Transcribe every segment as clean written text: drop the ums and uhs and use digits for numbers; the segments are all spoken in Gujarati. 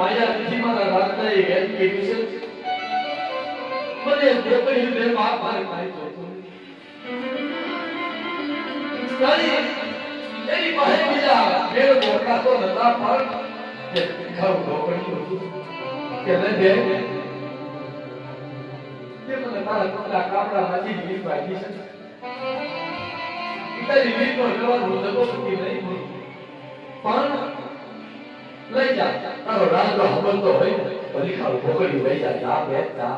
માયા નથી મારા રાતના એ એમ કીધું છે મને દેવડી દે બાપ મારે કાઈ જોતું નથી એની પાસે બીજા મેળ મોટા તો નતા પણ કે ખાવ ઢોકળી કે ન દે કે મને તારા કપડા કાપડામાંથી જીવ ભાગી છે તારી રીતનો જવાનો જબરદસ્તી નહીં પણ લઈ જા તારો રાજનો હબલતો હોય ભલી ખાવ ઢોકળી લઈ જા જા બેઠ જા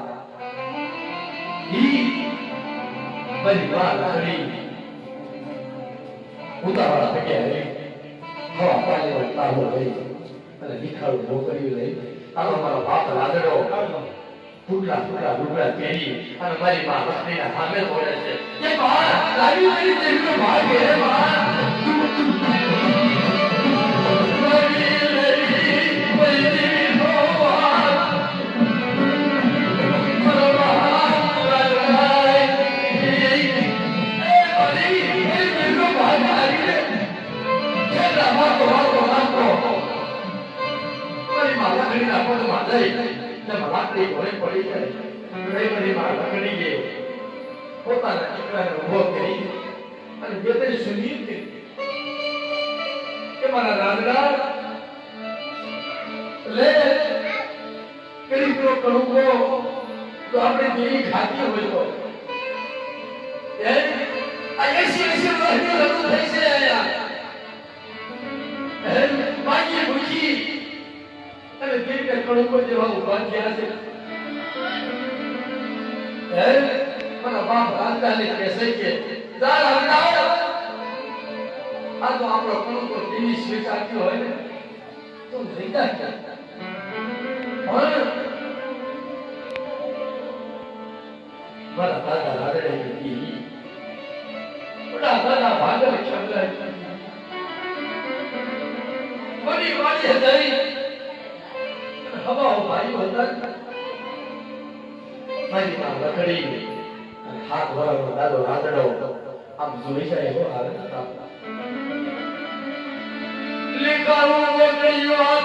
ઈ બધી વાત કરી ઉતાવળા થકે હરી હવા પાણી તારો લઈ અને લીખાડું ઢોકળી લઈ તારો મારો બાપ લાદડો ટુકડા ટુકડા ટુકડા પહેરી અને મારી માં લક્ષ્મીના સામે બોલે છે કે બા લાવી મારી દેવીનો ભાગ હે બા લાકડી ભરે પડી જાય રવિવારી માં લાકડી ગઈ પોતાના દીકરાને ઉભો કરી અને જે તે સુનિલ કે મારા રાંદડા લે કરી તો કરુંગો તો આપણે દેવી ખાતી હોય તો એ આ એસી વર્ષની રજૂ થઈ છે આયા બાકી ભૂખી અને દિલ કે કડુકો જેવા ઉભા થયા છે હે મારા બાપ રાંધાને કહેશે કે જા રાંધા આ તો આપણો કડુકો દિલ સ્વીકાર્યો હોય ને તો જઈતા ક્યાં પણ મારા દાદા રાડે કી બડા દાદા ભાગર ચમલા બડી વાડી હતી હવા ભાઈ હતા મારી માં લકડી અને હાથ વરાળનો દાદો રાંધડો આમ જોઈ જાય એવો હાલ હતા લીકારું વગડ્યો